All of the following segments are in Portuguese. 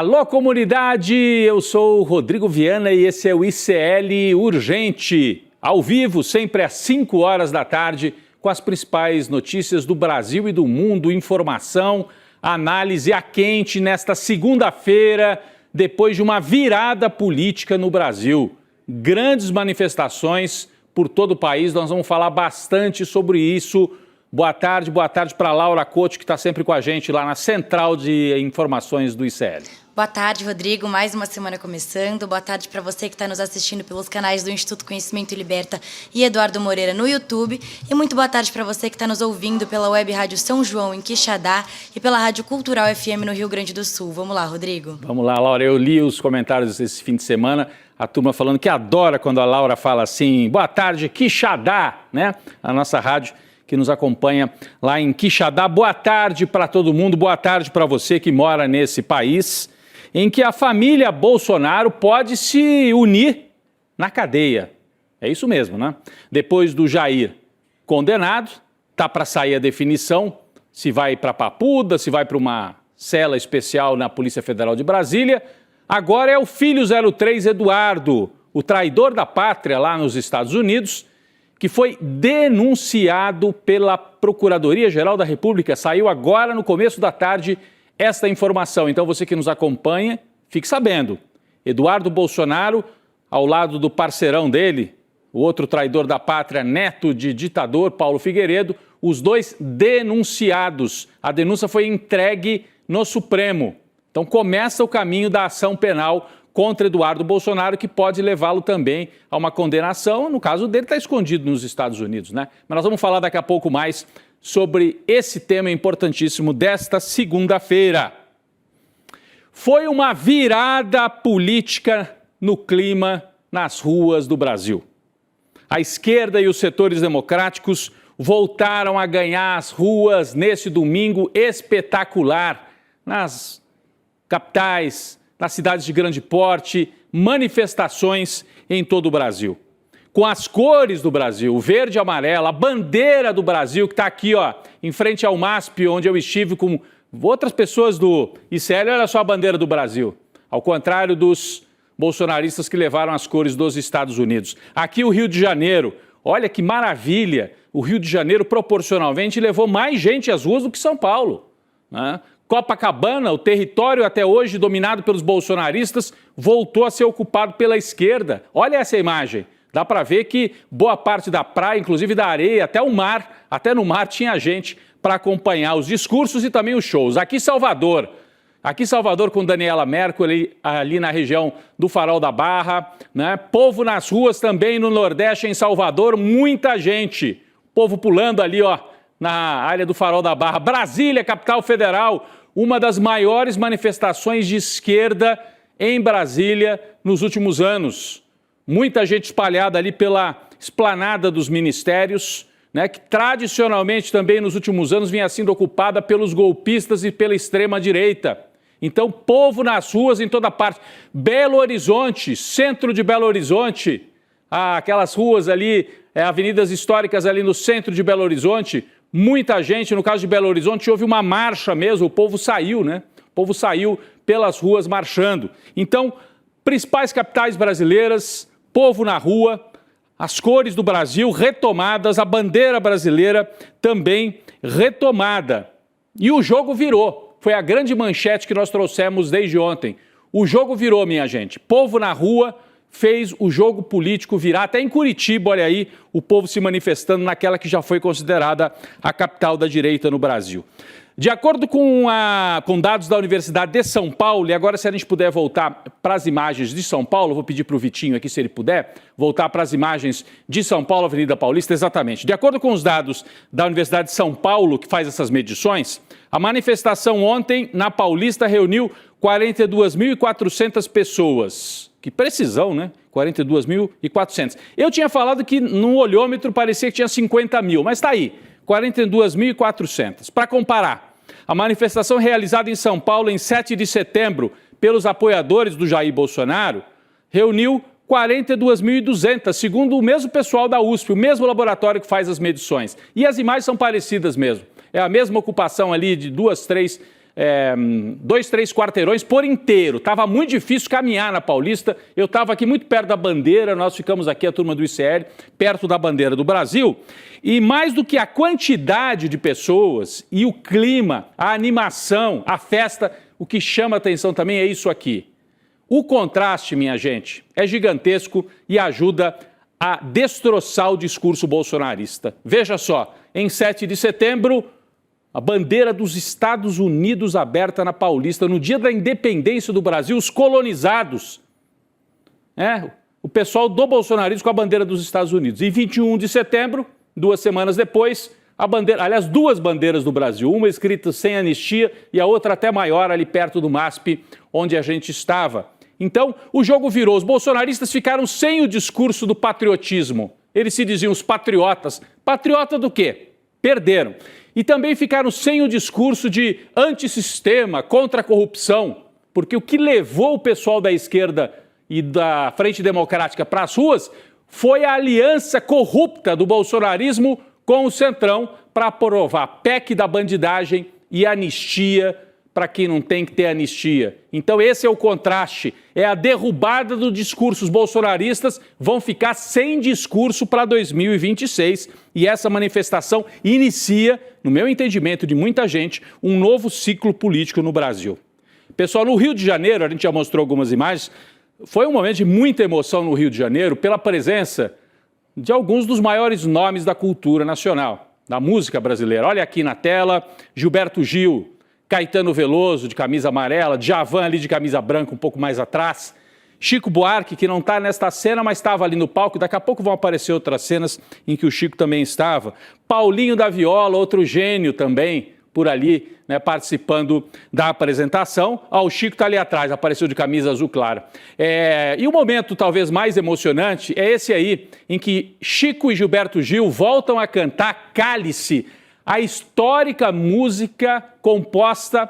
Alô, comunidade! Eu sou o Rodrigo Viana e esse é o ICL Urgente, ao vivo, sempre às 5 horas da tarde, com as principais notícias do Brasil e do mundo, informação, análise a quente nesta segunda-feira, depois de uma virada política no Brasil. Grandes manifestações por todo o país, nós vamos falar bastante sobre isso. Boa tarde para Laura Couto, que está sempre com a gente lá na Central de Informações do ICL. Boa tarde, Rodrigo. Mais uma semana começando. Boa tarde para você que está nos assistindo pelos canais do Instituto Conhecimento e Liberta e Eduardo Moreira no YouTube. E muito boa tarde para você que está nos ouvindo pela Web Rádio São João, em Quixadá, e pela Rádio Cultural FM no Rio Grande do Sul. Vamos lá, Rodrigo. Vamos lá, Laura. Eu li os comentários esse fim de semana, a turma falando que adora quando a Laura fala assim, boa tarde, Quixadá, né? A nossa rádio que nos acompanha lá em Quixadá. Boa tarde para todo mundo, boa tarde para você que mora nesse país em que a família Bolsonaro pode se unir na cadeia. É isso mesmo, né? Depois do Jair condenado, tá para sair a definição se vai para Papuda, se vai para uma cela especial na Polícia Federal de Brasília. Agora é o filho 03 Eduardo, o traidor da pátria lá nos Estados Unidos, que foi denunciado pela Procuradoria-Geral da República. Saiu agora no começo da tarde esta informação. Então você que nos acompanha, fique sabendo. Eduardo Bolsonaro, ao lado do parceirão dele, o outro traidor da pátria, neto de ditador, Paulo Figueiredo, os dois denunciados. A denúncia foi entregue no Supremo. Então começa o caminho da ação penal contra Eduardo Bolsonaro, que pode levá-lo também a uma condenação. No caso dele, está escondido nos Estados Unidos, né? Mas nós vamos falar daqui a pouco mais sobre esse tema importantíssimo desta segunda-feira. Foi uma virada política no clima nas ruas do Brasil. A esquerda e os setores democráticos voltaram a ganhar as ruas nesse domingo espetacular nas capitais, nas cidades de grande porte, manifestações em todo o Brasil. Com as cores do Brasil, o verde e amarelo, a bandeira do Brasil, que está aqui, ó, em frente ao MASP, onde eu estive com outras pessoas do ICL. Olha só a bandeira do Brasil, ao contrário dos bolsonaristas que levaram as cores dos Estados Unidos. Aqui o Rio de Janeiro, olha que maravilha, o Rio de Janeiro proporcionalmente levou mais gente às ruas do que São Paulo, né? Copacabana, o território até hoje dominado pelos bolsonaristas, voltou a ser ocupado pela esquerda. Olha essa imagem. Dá para ver que boa parte da praia, inclusive da areia, até o mar, até no mar tinha gente para acompanhar os discursos e também os shows. Aqui Salvador com Daniela Mercury, ali na região do Farol da Barra, né? Povo nas ruas também no Nordeste, em Salvador, muita gente. Povo pulando ali, ó, na área do Farol da Barra. Brasília, capital federal, uma das maiores manifestações de esquerda em Brasília nos últimos anos. Muita gente espalhada ali pela esplanada dos ministérios, né, que tradicionalmente também nos últimos anos vinha sendo ocupada pelos golpistas e pela extrema-direita. Então, povo nas ruas em toda parte. Belo Horizonte, centro de Belo Horizonte, aquelas ruas ali, avenidas históricas ali no centro de Belo Horizonte, muita gente. No caso de Belo Horizonte, houve uma marcha mesmo, o povo saiu, né? O povo saiu pelas ruas marchando. Então, principais capitais brasileiras, povo na rua, as cores do Brasil retomadas, a bandeira brasileira também retomada. E o jogo virou. Foi a grande manchete que nós trouxemos desde ontem. O jogo virou, minha gente. Povo na rua fez o jogo político virar. Até em Curitiba, olha aí, o povo se manifestando naquela que já foi considerada a capital da direita no Brasil. De acordo com dados da Universidade de São Paulo, e agora se a gente puder voltar para as imagens de São Paulo, vou pedir para o Vitinho aqui, se ele puder, voltar para as imagens de São Paulo, Avenida Paulista, exatamente. De acordo com os dados da Universidade de São Paulo, que faz essas medições, a manifestação ontem na Paulista reuniu 42.400 pessoas. Que precisão, né? 42.400. Eu tinha falado que no olhômetro parecia que tinha 50 mil, mas está aí, 42.400. Para comparar, a manifestação realizada em São Paulo em 7 de setembro pelos apoiadores do Jair Bolsonaro reuniu 42.200, segundo o mesmo pessoal da USP, o mesmo laboratório que faz as medições. E as imagens são parecidas mesmo. É a mesma ocupação ali de 2, 3 2, 3 quarteirões por inteiro. Estava muito difícil caminhar na Paulista. Eu estava aqui muito perto da bandeira, nós ficamos aqui, a turma do ICL, perto da bandeira do Brasil. E mais do que a quantidade de pessoas e o clima, a animação, a festa, o que chama atenção também é isso aqui. O contraste, minha gente, é gigantesco e ajuda a destroçar o discurso bolsonarista. Veja só, em 7 de setembro, a bandeira dos Estados Unidos aberta na Paulista, no dia da independência do Brasil, os colonizados, o pessoal do bolsonarismo com a bandeira dos Estados Unidos. E 21 de setembro, 2 semanas depois, duas bandeiras do Brasil, uma escrita sem anistia e a outra até maior ali perto do MASP, onde a gente estava. Então, o jogo virou, os bolsonaristas ficaram sem o discurso do patriotismo. Eles se diziam os patriotas. Patriota do quê? Perderam. E também ficaram sem o discurso de antissistema, contra a corrupção, porque o que levou o pessoal da esquerda e da Frente Democrática para as ruas foi a aliança corrupta do bolsonarismo com o Centrão para aprovar PEC da bandidagem e anistia para quem não tem que ter anistia. Então esse é o contraste, é a derrubada do discurso. Os bolsonaristas vão ficar sem discurso para 2026 e essa manifestação inicia, no meu entendimento de muita gente, um novo ciclo político no Brasil. Pessoal, no Rio de Janeiro, a gente já mostrou algumas imagens, foi um momento de muita emoção no Rio de Janeiro pela presença de alguns dos maiores nomes da cultura nacional, da música brasileira. Olha aqui na tela, Gilberto Gil, Caetano Veloso, de camisa amarela, Djavan ali de camisa branca, um pouco mais atrás, Chico Buarque, que não está nesta cena, mas estava ali no palco, daqui a pouco vão aparecer outras cenas em que o Chico também estava, Paulinho da Viola, outro gênio também, por ali, né, participando da apresentação. O Chico está ali atrás, apareceu de camisa azul clara. E o momento talvez mais emocionante é esse aí, em que Chico e Gilberto Gil voltam a cantar Cálice, a histórica música composta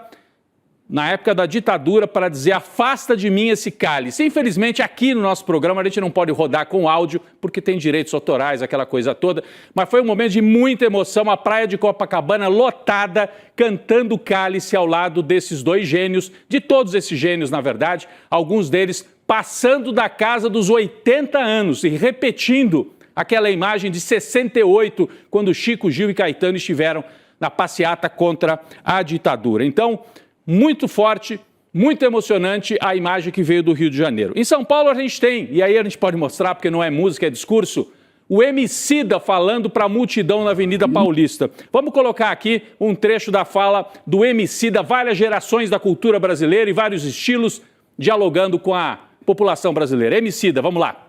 na época da ditadura para dizer afasta de mim esse cálice. Infelizmente aqui no nosso programa a gente não pode rodar com áudio porque tem direitos autorais, aquela coisa toda, mas foi um momento de muita emoção, a praia de Copacabana lotada, cantando Cálice ao lado desses dois gênios, de todos esses gênios na verdade, alguns deles passando da casa dos 80 anos e repetindo aquela imagem de 68, quando Chico, Gil e Caetano estiveram na passeata contra a ditadura. Então, muito forte, muito emocionante a imagem que veio do Rio de Janeiro. Em São Paulo a gente tem, e aí a gente pode mostrar, porque não é música, é discurso, o Emicida falando para a multidão na Avenida Paulista. Vamos colocar aqui um trecho da fala do Emicida, várias gerações da cultura brasileira e vários estilos, dialogando com a população brasileira. Emicida, vamos lá.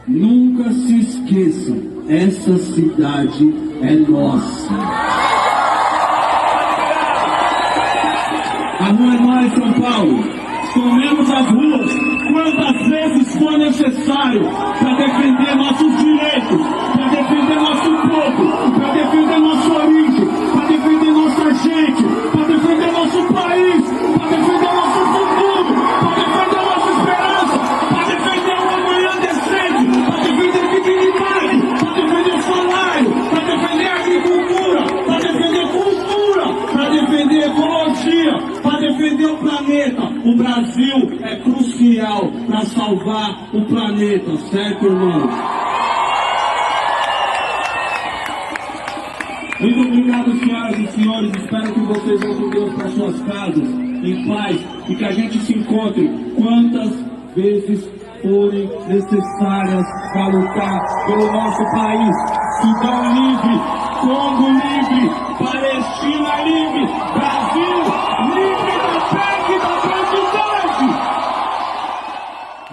Nunca se esqueçam, essa cidade é nossa. A rua é nós, São Paulo. Tomemos as ruas quantas vezes for necessário para defender nossos direitos, para defender nosso povo, para defender nossa origem, para defender nossa gente, para defender nosso país, para defender nosso futuro, para defender nossa esperança, para defender um amanhã decente, para defender dignidade, para defender salário, para defender agricultura, para defender cultura, para defender ecologia, para defender o planeta. O Brasil é crucial para salvar o planeta, certo, irmão? Muito obrigado, senhoras e senhores. Espero que vocês vão com Deus para suas casas, em paz, e que a gente se encontre quantas vezes forem necessárias para lutar pelo nosso país. Sudão livre, Congo livre, Palestina livre, Brasil livre da PEC da bandidagem.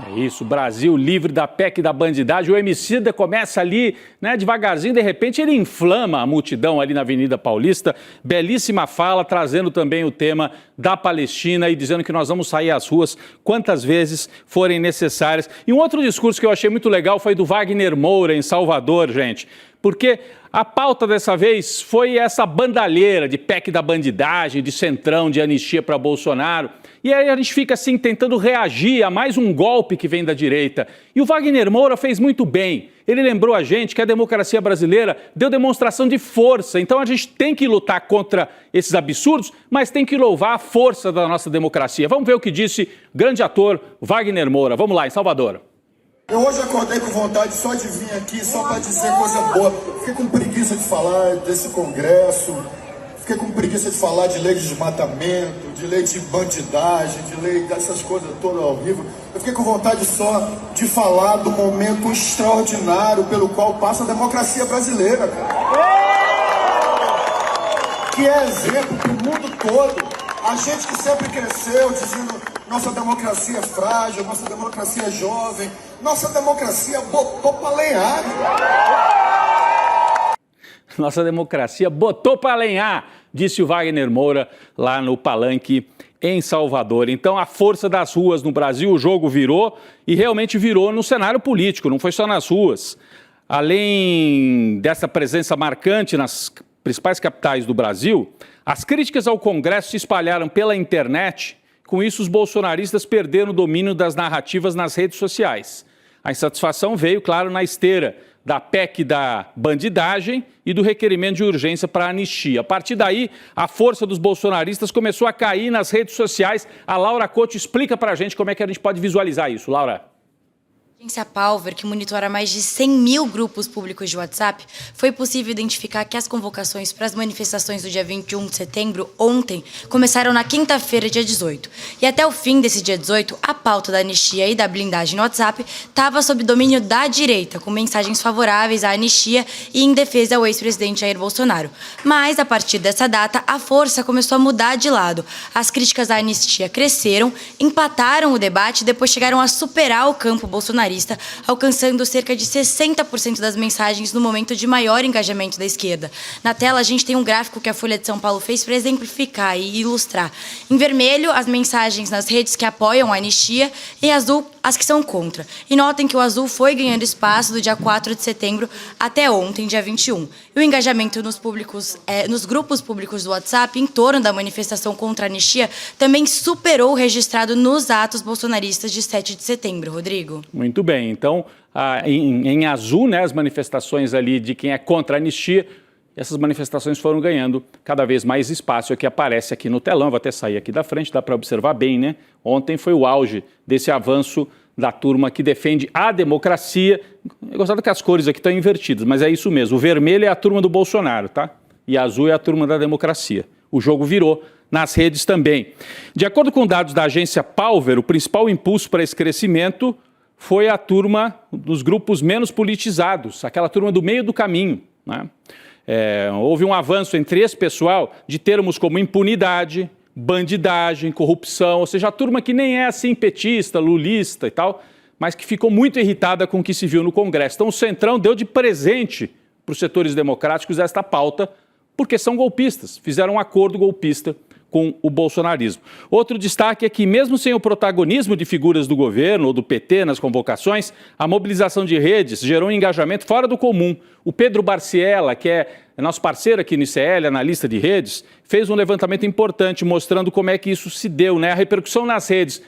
É isso, Brasil livre da PEC da bandidagem. O Emicida começa ali, né, devagarzinho, de repente ele inflama a multidão ali na Avenida Paulista. Belíssima fala, trazendo também o tema da Palestina e dizendo que nós vamos sair às ruas quantas vezes forem necessárias. E um outro discurso que eu achei muito legal foi do Wagner Moura, em Salvador, gente. Porque a pauta dessa vez foi essa bandalheira de PEC da bandidagem, de centrão, de anistia para Bolsonaro. E aí a gente fica assim tentando reagir a mais um golpe que vem da direita. E o Wagner Moura fez muito bem. Ele lembrou a gente que a democracia brasileira deu demonstração de força. Então a gente tem que lutar contra esses absurdos, mas tem que louvar a força da nossa democracia. Vamos ver o que disse o grande ator Wagner Moura. Vamos lá, em Salvador. Eu hoje acordei com vontade só de vir aqui, só para dizer coisa boa. Fiquei com preguiça de falar desse congresso, fiquei com preguiça de falar de lei de desmatamento, de lei de bandidagem, de lei dessas coisas todas horríveis. Eu fiquei com vontade só de falar do momento extraordinário pelo qual passa a democracia brasileira, cara. Que é exemplo para o mundo todo. A gente que sempre cresceu dizendo nossa democracia é frágil, nossa democracia é jovem, nossa democracia botou para lenhar. Nossa democracia botou para lenhar, disse o Wagner Moura lá no Palanque em Salvador. Então a força das ruas no Brasil, o jogo virou e realmente virou no cenário político, não foi só nas ruas. Além dessa presença marcante nas principais capitais do Brasil, as críticas ao Congresso se espalharam pela internet. Com isso, os bolsonaristas perderam o domínio das narrativas nas redes sociais. A insatisfação veio, claro, na esteira da PEC da bandidagem e do requerimento de urgência para a anistia. A partir daí, a força dos bolsonaristas começou a cair nas redes sociais. A Laura Couto explica para a gente como é que a gente pode visualizar isso. Laura. A agência Palver, que monitora mais de 100 mil grupos públicos de WhatsApp, foi possível identificar que as convocações para as manifestações do dia 21 de setembro, ontem, começaram na quinta-feira, dia 18. E até o fim desse dia 18, a pauta da anistia e da blindagem no WhatsApp estava sob domínio da direita, com mensagens favoráveis à anistia e em defesa ao ex-presidente Jair Bolsonaro. Mas, a partir dessa data, a força começou a mudar de lado. As críticas à anistia cresceram, empataram o debate e depois chegaram a superar o campo bolsonarista, alcançando cerca de 60% das mensagens no momento de maior engajamento da esquerda. Na tela, a gente tem um gráfico que a Folha de São Paulo fez para exemplificar e ilustrar. Em vermelho, as mensagens nas redes que apoiam a anistia e em azul, as que são contra. E notem que o azul foi ganhando espaço do dia 4 de setembro até ontem, dia 21. E o engajamento nos grupos públicos do WhatsApp em torno da manifestação contra a anistia também superou o registrado nos atos bolsonaristas de 7 de setembro. Rodrigo. Muito bem. Então, em azul, né, as manifestações ali de quem é contra a anistia, essas manifestações foram ganhando cada vez mais espaço. Aqui aparece aqui no telão, vou até sair aqui da frente, dá para observar bem, né? Ontem foi o auge desse avanço da turma que defende a democracia. Eu gostava que as cores aqui estão invertidas, mas é isso mesmo. O vermelho é a turma do Bolsonaro, tá? E azul é a turma da democracia. O jogo virou nas redes também. De acordo com dados da agência Palver, o principal impulso para esse crescimento foi a turma dos grupos menos politizados, aquela turma do meio do caminho, né? Houve um avanço entre esse pessoal de termos como impunidade, bandidagem, corrupção, ou seja, a turma que nem é assim petista, lulista e tal, mas que ficou muito irritada com o que se viu no Congresso. Então o Centrão deu de presente para os setores democráticos esta pauta, porque são golpistas, fizeram um acordo golpista com o bolsonarismo. Outro destaque é que, mesmo sem o protagonismo de figuras do governo ou do PT nas convocações, a mobilização de redes gerou um engajamento fora do comum. O Pedro Barciela, que é nosso parceiro aqui no ICL, analista de redes, fez um levantamento importante mostrando como é que isso se deu, né? A repercussão nas redes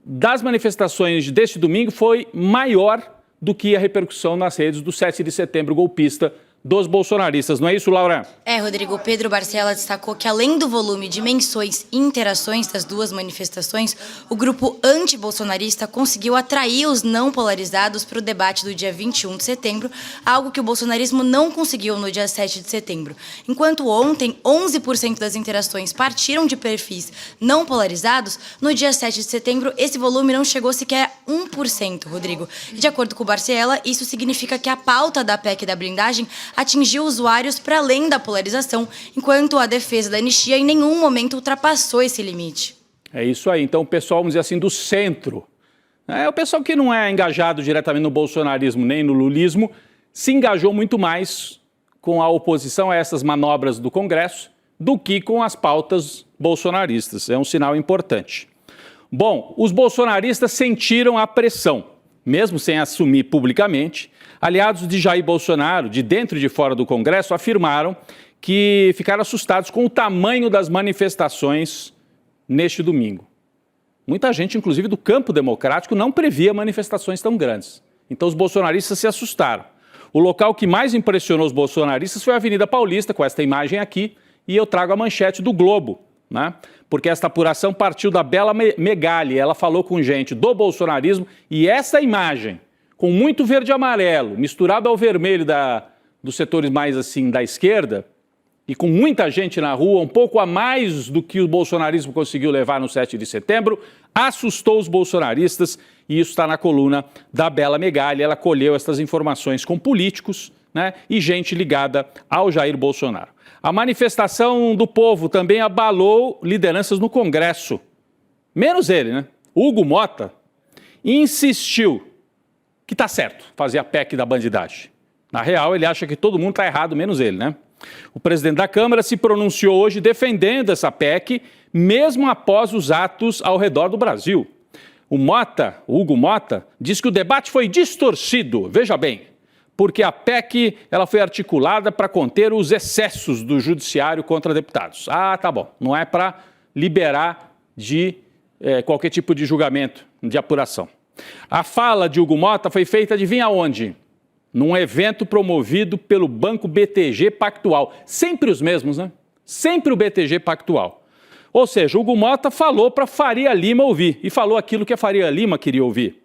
das manifestações deste domingo foi maior do que a repercussão nas redes do 7 de setembro golpista dos bolsonaristas. Não é isso, Laura? Rodrigo, o Pedro Barciela destacou que, além do volume de menções e interações das duas manifestações, o grupo anti-bolsonarista conseguiu atrair os não polarizados para o debate do dia 21 de setembro, algo que o bolsonarismo não conseguiu no dia 7 de setembro. Enquanto ontem, 11% das interações partiram de perfis não polarizados, no dia 7 de setembro, esse volume não chegou sequer a 1%, Rodrigo. E, de acordo com o Barciela, isso significa que a pauta da PEC da blindagem atingiu usuários para além da polarização, enquanto a defesa da anistia em nenhum momento ultrapassou esse limite. É isso aí. Então, o pessoal, vamos dizer assim, do centro, o pessoal que não é engajado diretamente no bolsonarismo nem no lulismo, se engajou muito mais com a oposição a essas manobras do Congresso do que com as pautas bolsonaristas. É um sinal importante. Bom, os bolsonaristas sentiram a pressão, mesmo sem assumir publicamente. Aliados de Jair Bolsonaro, de dentro e de fora do Congresso, afirmaram que ficaram assustados com o tamanho das manifestações neste domingo. Muita gente, inclusive do campo democrático, não previa manifestações tão grandes. Então os bolsonaristas se assustaram. O local que mais impressionou os bolsonaristas foi a Avenida Paulista, com esta imagem aqui, e eu trago a manchete do Globo, né? Porque esta apuração partiu da Bela Megali. Ela falou com gente do bolsonarismo e essa imagem, com muito verde e amarelo, misturado ao vermelho dos setores mais assim da esquerda, e com muita gente na rua, um pouco a mais do que o bolsonarismo conseguiu levar no 7 de setembro, assustou os bolsonaristas, e isso está na coluna da Bela Megali. Ela colheu essas informações com políticos, né, e gente ligada ao Jair Bolsonaro. A manifestação do povo também abalou lideranças no Congresso. Menos ele, né? Hugo Mota insistiu que está certo fazer a PEC da bandidagem. Na real, ele acha que todo mundo está errado, menos ele, né? O presidente da Câmara se pronunciou hoje defendendo essa PEC, mesmo após os atos ao redor do Brasil. O Hugo Mota, diz que o debate foi distorcido, veja bem, porque a PEC ela foi articulada para conter os excessos do judiciário contra deputados. Ah, tá bom, não é para liberar de qualquer tipo de julgamento, de apuração. A fala de Hugo Mota foi feita, adivinha onde? Num evento promovido pelo Banco BTG Pactual. Sempre os mesmos, né? Sempre o BTG Pactual. Ou seja, Hugo Mota falou para Faria Lima ouvir, e falou aquilo que a Faria Lima queria ouvir.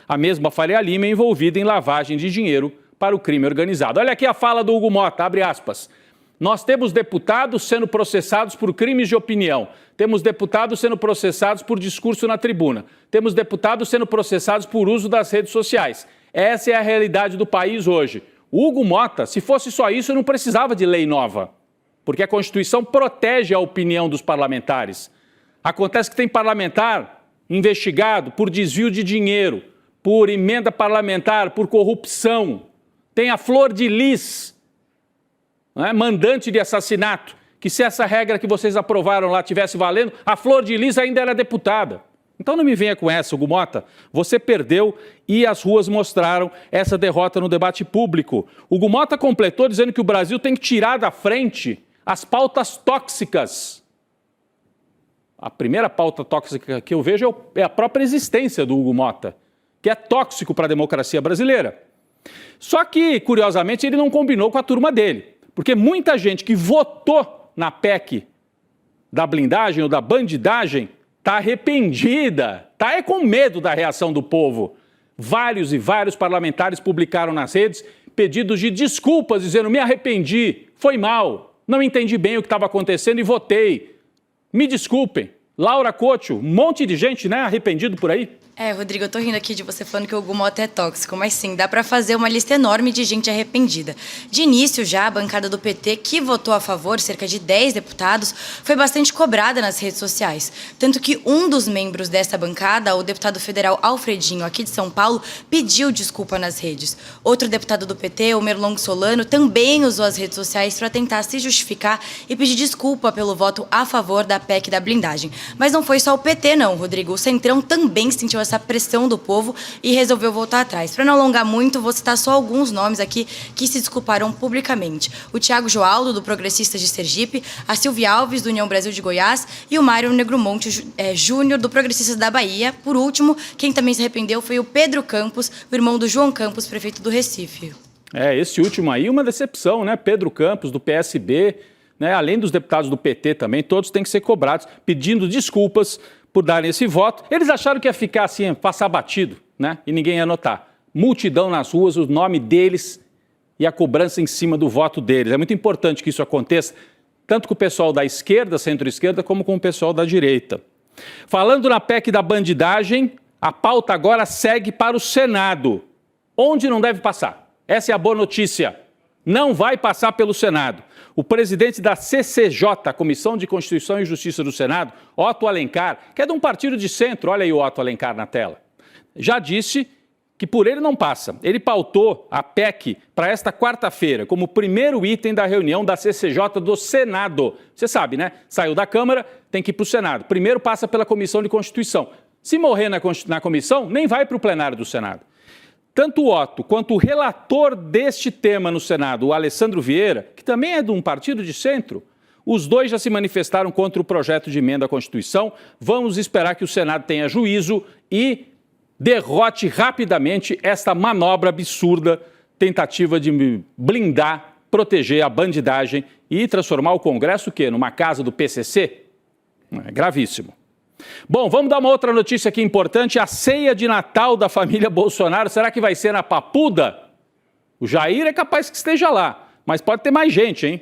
A mesma Faria Lima é envolvida em lavagem de dinheiro para o crime organizado. Olha aqui a fala do Hugo Mota, abre aspas. Nós temos deputados sendo processados por crimes de opinião. Temos deputados sendo processados por discurso na tribuna. Temos deputados sendo processados por uso das redes sociais. Essa é a realidade do país hoje. O Hugo Mota, se fosse só isso, não precisava de lei nova, porque a Constituição protege a opinião dos parlamentares. Acontece que tem parlamentar investigado por desvio de dinheiro, por emenda parlamentar, por corrupção. Tem a Flor de Lis, né, mandante de assassinato, que se essa regra que vocês aprovaram lá tivesse valendo, a Flor de Lis ainda era deputada. Então não me venha com essa, Hugo Mota. Você perdeu e as ruas mostraram essa derrota no debate público. Hugo Mota completou dizendo que o Brasil tem que tirar da frente as pautas tóxicas. A primeira pauta tóxica que eu vejo é a própria existência do Hugo Mota, que é tóxico para a democracia brasileira. Só que, curiosamente, ele não combinou com a turma dele, porque muita gente que votou na PEC da blindagem ou da bandidagem está arrependida, está com medo da reação do povo. Vários e vários parlamentares publicaram nas redes pedidos de desculpas, dizendo: me arrependi, foi mal, não entendi bem o que estava acontecendo e votei. Me desculpem. Laura Couto, um monte de gente, né, arrependido por aí. Rodrigo, eu tô rindo aqui de você falando que o Hugo Mota é tóxico, mas sim, dá pra fazer uma lista enorme de gente arrependida. De início já, a bancada do PT, que votou a favor, cerca de 10 deputados, foi bastante cobrada nas redes sociais. Tanto que um dos membros dessa bancada, o deputado federal Alfredinho, aqui de São Paulo, pediu desculpa nas redes. Outro deputado do PT, o Merlong Solano, também usou as redes sociais para tentar se justificar e pedir desculpa pelo voto a favor da PEC da blindagem. Mas não foi só o PT não, Rodrigo. O Centrão também sentiu essa pressão do povo e resolveu voltar atrás. Para não alongar muito, vou citar só alguns nomes aqui que se desculparam publicamente. O Thiago Joaldo, do Progressistas de Sergipe, a Silvia Alves, do União Brasil de Goiás, e o Mário Negromonte Júnior, do Progressistas da Bahia. Por último, quem também se arrependeu foi o Pedro Campos, o irmão do João Campos, prefeito do Recife. Esse último aí, uma decepção, né? Pedro Campos, do PSB, né? Além dos deputados do PT também, todos têm que ser cobrados, pedindo desculpas por darem esse voto. Eles acharam que ia ficar assim, passar batido, né? E ninguém ia notar. Multidão nas ruas, o nome deles e a cobrança em cima do voto deles. É muito importante que isso aconteça, tanto com o pessoal da esquerda, centro-esquerda, como com o pessoal da direita. Falando na PEC da bandidagem, a pauta agora segue para o Senado, onde não deve passar. Essa é a boa notícia. Não vai passar pelo Senado. O presidente da CCJ, Comissão de Constituição e Justiça do Senado, Otto Alencar, que é de um partido de centro, olha aí o Otto Alencar na tela, já disse que por ele não passa. Ele pautou a PEC para esta quarta-feira como primeiro item da reunião da CCJ do Senado. Você sabe, né? Saiu da Câmara, tem que ir para o Senado. Primeiro passa pela Comissão de Constituição. Se morrer na comissão, nem vai para o plenário do Senado. Tanto o Otto quanto o relator deste tema no Senado, o Alessandro Vieira, que também é de um partido de centro, Os dois já se manifestaram contra o projeto de emenda à Constituição. Vamos esperar que o Senado tenha juízo e derrote rapidamente esta manobra absurda, tentativa de blindar, proteger a bandidagem e transformar o Congresso o quê? Numa casa do PCC? É gravíssimo. Bom, vamos dar uma outra notícia aqui importante. A ceia de Natal da família Bolsonaro, será que vai ser na Papuda? O Jair é capaz que esteja lá, mas pode ter mais gente, hein?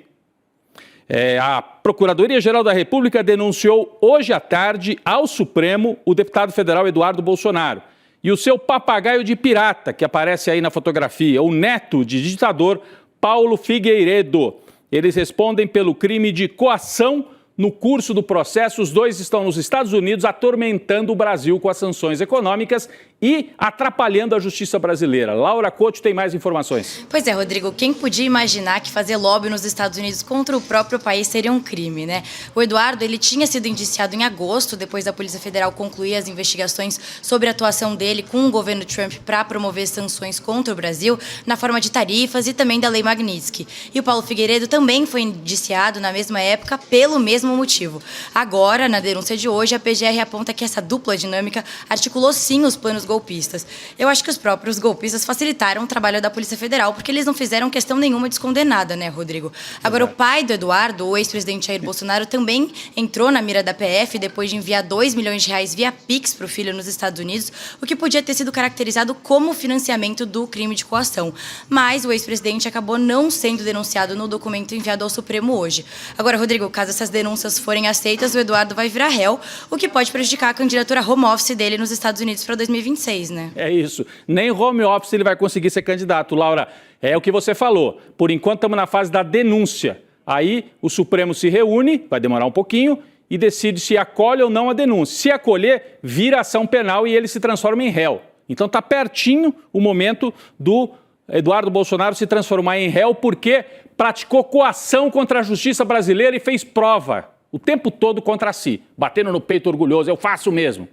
A Procuradoria-Geral da República denunciou hoje à tarde ao Supremo o deputado federal Eduardo Bolsonaro e o seu papagaio de pirata, que aparece aí na fotografia, o neto de ditador Paulo Figueiredo. Eles respondem pelo crime de coação. No curso do processo, os dois estão nos Estados Unidos atormentando o Brasil com as sanções econômicas e atrapalhando a justiça brasileira. Laura Couto tem mais informações. Pois é, Rodrigo, quem podia imaginar que fazer lobby nos Estados Unidos contra o próprio país seria um crime, né? O Eduardo, ele tinha sido indiciado em agosto, depois da Polícia Federal concluir as investigações sobre a atuação dele com o governo Trump para promover sanções contra o Brasil, na forma de tarifas e também da Lei Magnitsky. E o Paulo Figueiredo também foi indiciado na mesma época pelo mesmo motivo. Agora, na denúncia de hoje, a PGR aponta que essa dupla dinâmica articulou sim os planos golpistas. Eu acho que os próprios golpistas facilitaram o trabalho da Polícia Federal, porque eles não fizeram questão nenhuma de esconder nada, né, Rodrigo? Agora, o pai do Eduardo, o ex-presidente Jair Bolsonaro, também entrou na mira da PF depois de enviar R$2 milhões via Pix para o filho nos Estados Unidos, o que podia ter sido caracterizado como financiamento do crime de coação. Mas o ex-presidente acabou não sendo denunciado no documento enviado ao Supremo hoje. Agora, Rodrigo, caso essas denúncias forem aceitas, o Eduardo vai virar réu, o que pode prejudicar a candidatura home office dele nos Estados Unidos para 2026, né? É isso. Nem home office ele vai conseguir ser candidato, Laura. É o que você falou. Por enquanto estamos na fase da denúncia. Aí o Supremo se reúne, vai demorar um pouquinho, e decide se acolhe ou não a denúncia. Se acolher, vira ação penal e ele se transforma em réu. Então está pertinho o momento do Eduardo Bolsonaro se transformar em réu porque praticou coação contra a justiça brasileira e fez prova o tempo todo contra si, batendo no peito orgulhoso, eu faço mesmo.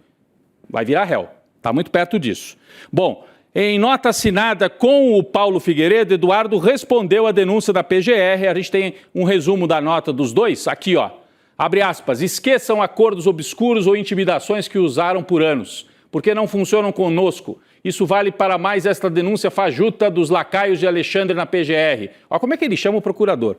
Vai virar réu, está muito perto disso. Bom, em nota assinada com o Paulo Figueiredo, Eduardo respondeu à denúncia da PGR, a gente tem um resumo da nota dos dois, aqui ó, abre aspas, esqueçam acordos obscuros ou intimidações que usaram por anos, porque não funcionam conosco. Isso vale para mais esta denúncia fajuta dos lacaios de Alexandre na PGR. Olha como é que ele chama o procurador.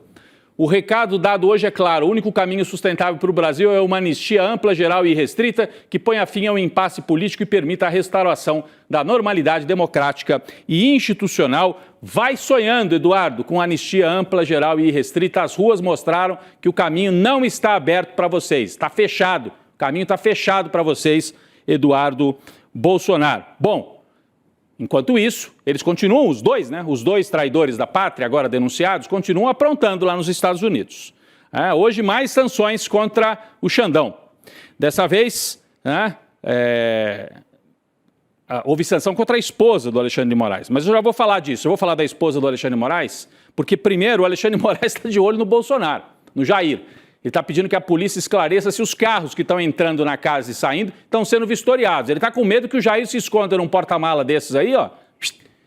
O recado dado hoje é claro, o único caminho sustentável para o Brasil é uma anistia ampla, geral e restrita que ponha fim ao impasse político e permita a restauração da normalidade democrática e institucional. Vai sonhando, Eduardo, com anistia ampla, geral e restrita. As ruas mostraram que o caminho não está aberto para vocês, está fechado. O caminho está fechado para vocês, Eduardo Bolsonaro. Bom, enquanto isso, eles continuam, os dois, né? Os dois traidores da pátria, agora denunciados, continuam aprontando lá nos Estados Unidos. Hoje, mais sanções contra o Xandão. Dessa vez, houve sanção contra a esposa do Alexandre de Moraes. Mas eu já vou falar disso. Eu vou falar da esposa do Alexandre de Moraes, porque primeiro o Alexandre de Moraes está de olho no Bolsonaro, no Jair. Ele está pedindo que a polícia esclareça se os carros que estão entrando na casa e saindo estão sendo vistoriados. Ele está com medo que o Jair se esconda num porta-mala desses aí, ó,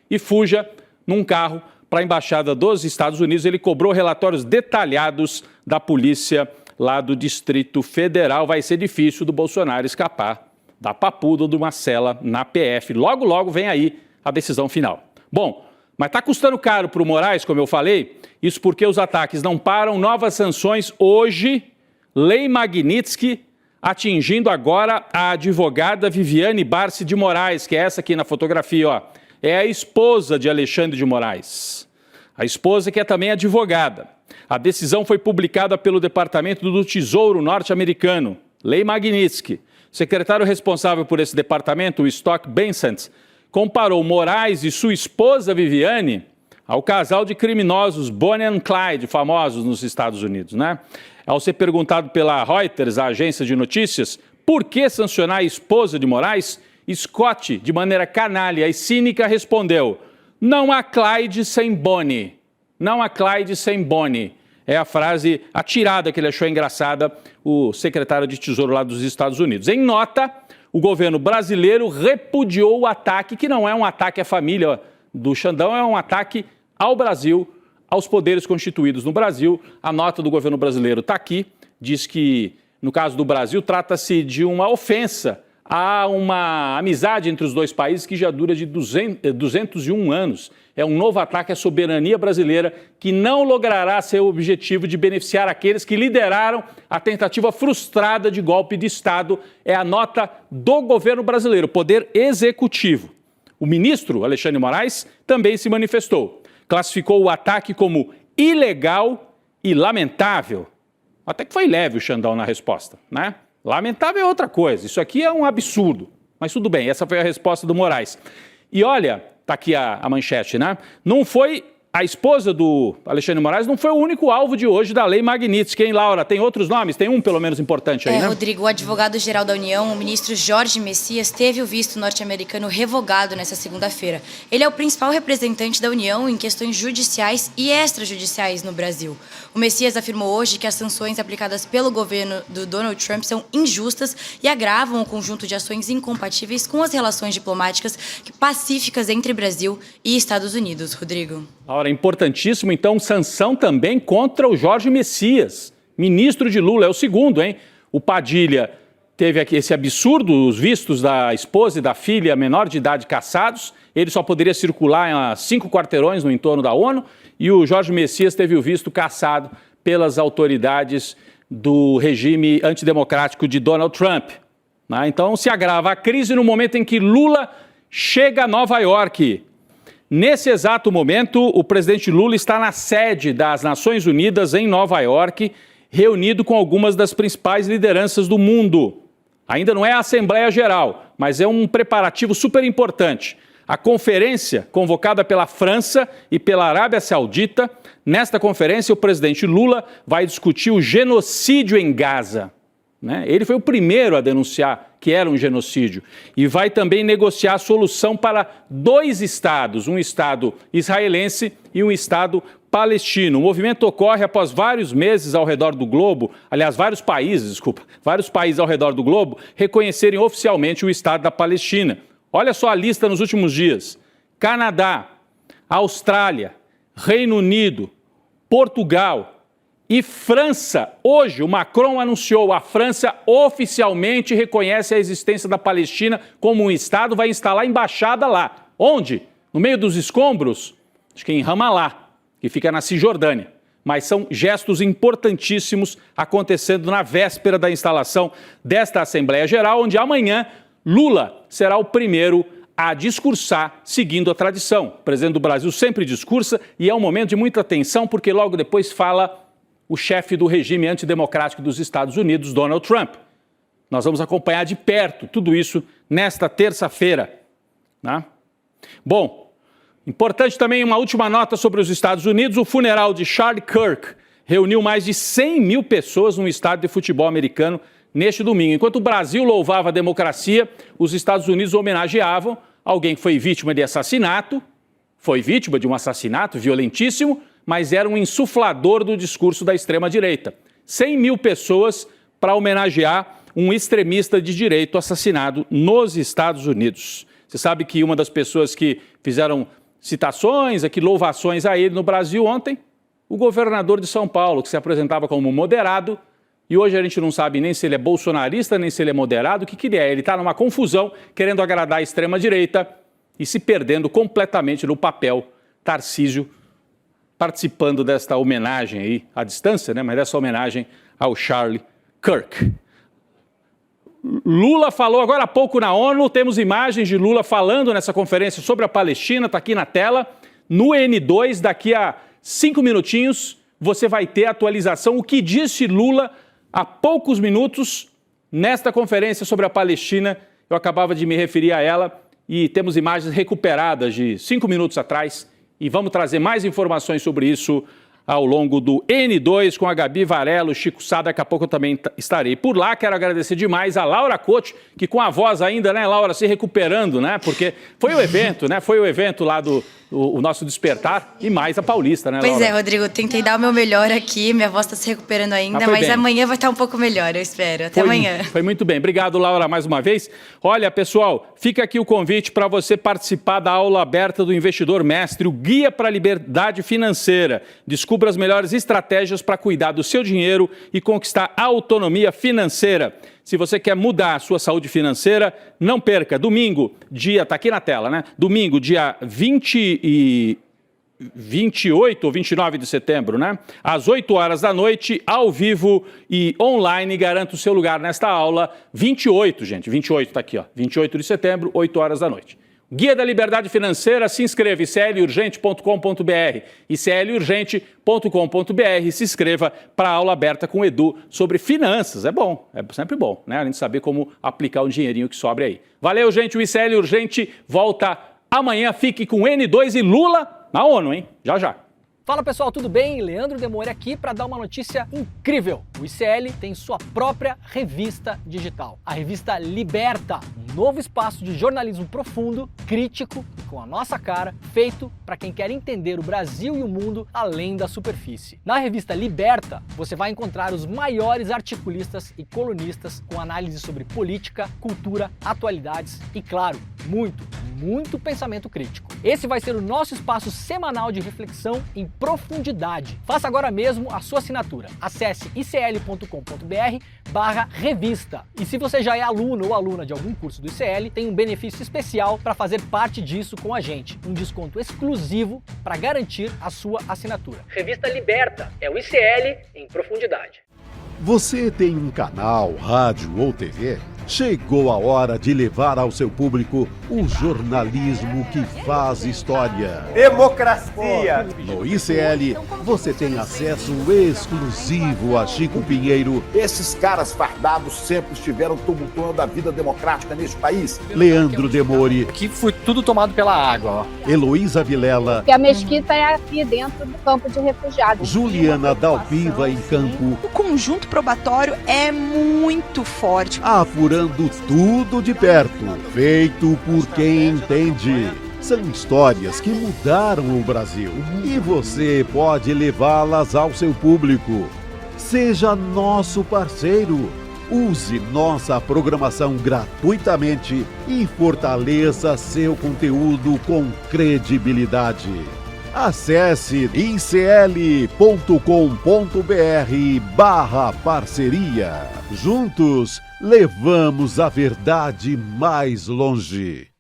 e fuja num carro para a Embaixada dos Estados Unidos. Ele cobrou relatórios detalhados da polícia lá do Distrito Federal. Vai ser difícil do Bolsonaro escapar da papuda ou de uma cela na PF. Logo, logo vem aí a decisão final. Bom, mas está custando caro para o Moraes, como eu falei, isso porque os ataques não param, novas sanções hoje, Lei Magnitsky, atingindo agora a advogada Viviane Barsi de Moraes, que é essa aqui na fotografia, ó, é a esposa de Alexandre de Moraes. A esposa que é também advogada. A decisão foi publicada pelo Departamento do Tesouro norte-americano, Lei Magnitsky. O secretário responsável por esse departamento, o Stock Bensant, comparou Moraes e sua esposa Viviane ao casal de criminosos Bonnie and Clyde, famosos nos Estados Unidos, né? Ao ser perguntado pela Reuters, a agência de notícias, por que sancionar a esposa de Moraes, Scott, de maneira canalha e cínica, respondeu: não há Clyde sem Bonnie. Não há Clyde sem Bonnie. É a frase atirada que ele achou engraçada, o secretário de Tesouro lá dos Estados Unidos. Em nota, o governo brasileiro repudiou o ataque, que não é um ataque à família do Xandão, é um ataque ao Brasil, aos poderes constituídos no Brasil. A nota do governo brasileiro está aqui, diz que, no caso do Brasil, trata-se de uma ofensa a uma amizade entre os dois países que já dura de 201 anos. É um novo ataque à soberania brasileira que não logrará seu objetivo de beneficiar aqueles que lideraram a tentativa frustrada de golpe de Estado. É a nota do governo brasileiro, poder executivo. O ministro Alexandre de Moraes também se manifestou. Classificou o ataque como ilegal e lamentável. Até que foi leve o Xandão na resposta, né? Lamentável é outra coisa. Isso aqui é um absurdo. Mas tudo bem, essa foi a resposta do Moraes. E olha, tá aqui a manchete, né? Não foi... A esposa do Alexandre de Moraes não foi o único alvo de hoje da Lei Magnitsky, hein, Laura? Tem outros nomes? Tem um, pelo menos, importante aí, né? Rodrigo, o advogado-geral da União, o ministro Jorge Messias, teve o visto norte-americano revogado nesta segunda-feira. Ele é o principal representante da União em questões judiciais e extrajudiciais no Brasil. O Messias afirmou hoje que as sanções aplicadas pelo governo do Donald Trump são injustas e agravam o conjunto de ações incompatíveis com as relações diplomáticas pacíficas entre Brasil e Estados Unidos. Rodrigo. Ora, importantíssimo, então, sanção também contra o Jorge Messias, ministro de Lula, é o segundo, hein? O Padilha teve aqui esse absurdo, os vistos da esposa e da filha menor de idade cassados, ele só poderia circular em 5 quarteirões no entorno da ONU, e o Jorge Messias teve o visto cassado pelas autoridades do regime antidemocrático de Donald Trump, né? Então, se agrava a crise no momento em que Lula chega a Nova York. Nesse exato momento, o presidente Lula está na sede das Nações Unidas em Nova York, reunido com algumas das principais lideranças do mundo. Ainda não é a Assembleia Geral, mas é um preparativo super importante. A conferência, convocada pela França e pela Arábia Saudita, nesta conferência o presidente Lula vai discutir o genocídio em Gaza, né? Ele foi o primeiro a denunciar que era um genocídio e vai também negociar a solução para 2 estados, um estado israelense e um estado palestino. O movimento ocorre após vários meses ao redor do globo, aliás, vários países ao redor do globo reconhecerem oficialmente o estado da Palestina. Olha só a lista nos últimos dias: Canadá, Austrália, Reino Unido, Portugal e França. Hoje, o Macron anunciou, a França oficialmente reconhece a existência da Palestina como um Estado, vai instalar embaixada lá. Onde? No meio dos escombros? Acho que em Ramallah, que fica na Cisjordânia. Mas são gestos importantíssimos acontecendo na véspera da instalação desta Assembleia Geral, onde amanhã Lula será o primeiro a discursar, seguindo a tradição. O presidente do Brasil sempre discursa e é um momento de muita tensão, porque logo depois fala o chefe do regime antidemocrático dos Estados Unidos, Donald Trump. Nós vamos acompanhar de perto tudo isso nesta terça-feira, né? Bom, importante também uma última nota sobre os Estados Unidos. O funeral de Charlie Kirk reuniu mais de 100 mil pessoas num estádio de futebol americano neste domingo. Enquanto o Brasil louvava a democracia, os Estados Unidos homenageavam alguém que foi vítima de assassinato, foi vítima de um assassinato violentíssimo, mas era um insuflador do discurso da extrema-direita. 100 mil pessoas para homenagear um extremista de direita assassinado nos Estados Unidos. Você sabe que uma das pessoas que fizeram citações, aqui, louvações a ele no Brasil ontem, o governador de São Paulo, que se apresentava como moderado, e hoje a gente não sabe nem se ele é bolsonarista, nem se ele é moderado, o que ele é. Ele está numa confusão, querendo agradar a extrema-direita e se perdendo completamente no papel. Tarcísio participando desta homenagem aí, à distância, né? Mas dessa homenagem ao Charlie Kirk. Lula falou agora há pouco na ONU, temos imagens de Lula falando nessa conferência sobre a Palestina, está aqui na tela. No N2, daqui a 5 minutinhos, você vai ter a atualização, o que disse Lula há poucos minutos nesta conferência sobre a Palestina. Eu acabava de me referir a ela e temos imagens recuperadas de 5 minutos atrás e vamos trazer mais informações sobre isso ao longo do N2 com a Gabi Varello, Chico Sá. Daqui a pouco eu também estarei por lá. Quero agradecer demais a Laura Coach, que com a voz ainda, né, Laura, se recuperando, né? Porque foi o evento, né? Foi o evento lá do nosso Despertar e mais a Paulista, né, Laura? Pois é, Rodrigo, tentei dar o meu melhor aqui. Minha voz está se recuperando ainda, mas amanhã vai estar um pouco melhor, eu espero. Até amanhã. Foi muito bem. Obrigado, Laura, mais uma vez. Olha, pessoal, fica aqui o convite para você participar da aula aberta do Investidor Mestre, o Guia para a Liberdade Financeira. Descubra as melhores estratégias para cuidar do seu dinheiro e conquistar a autonomia financeira. Se você quer mudar a sua saúde financeira, não perca. Domingo, tá aqui na tela, né? Domingo, dia 28 ou 29 de setembro, né? Às 8 horas da noite, ao vivo e online, garanta o seu lugar nesta aula. 28, gente, 28 tá aqui, ó. 28 de setembro, 8 horas da noite. Guia da Liberdade Financeira, se inscreva, iclurgente.com.br, iclurgente.com.br, se inscreva para a aula aberta com o Edu sobre finanças. É bom, é sempre bom, né? A gente saber como aplicar o dinheirinho que sobra aí. Valeu, gente, o ICL Urgente volta amanhã. Fique com N2 e Lula na ONU, hein? Já, já. Fala pessoal, tudo bem? Leandro Demore aqui para dar uma notícia incrível. O ICL tem sua própria revista digital, a revista Liberta, um novo espaço de jornalismo profundo, crítico e com a nossa cara, feito para quem quer entender o Brasil e o mundo além da superfície. Na revista Liberta, você vai encontrar os maiores articulistas e colunistas com análise sobre política, cultura, atualidades e, claro, muito pensamento crítico. Esse vai ser o nosso espaço semanal de reflexão em profundidade. Faça agora mesmo a sua assinatura. Acesse icl.com.br/revista. E se você já é aluno ou aluna de algum curso do ICL, tem um benefício especial para fazer parte disso com a gente. Um desconto exclusivo para garantir a sua assinatura. Revista Liberta, é o ICL em profundidade. Você tem um canal, rádio ou TV? Chegou a hora de levar ao seu público o jornalismo que faz história. Democracia! No ICL, você tem acesso exclusivo a Chico Pinheiro. Esses caras fardados sempre estiveram tumultuando a vida democrática neste país. Leandro Demore. Aqui foi tudo tomado pela água, ó. Heloísa Vilela. Que a mesquita é aqui dentro do campo de refugiados. Juliana Dalpiva em campo. O conjunto probatório é muito forte. Apurando tudo de perto, feito por quem entende. São histórias que mudaram o Brasil e você pode levá-las ao seu público. Seja nosso parceiro. Use nossa programação gratuitamente e fortaleça seu conteúdo com credibilidade. Acesse icl.com.br/parceria. Juntos, levamos a verdade mais longe.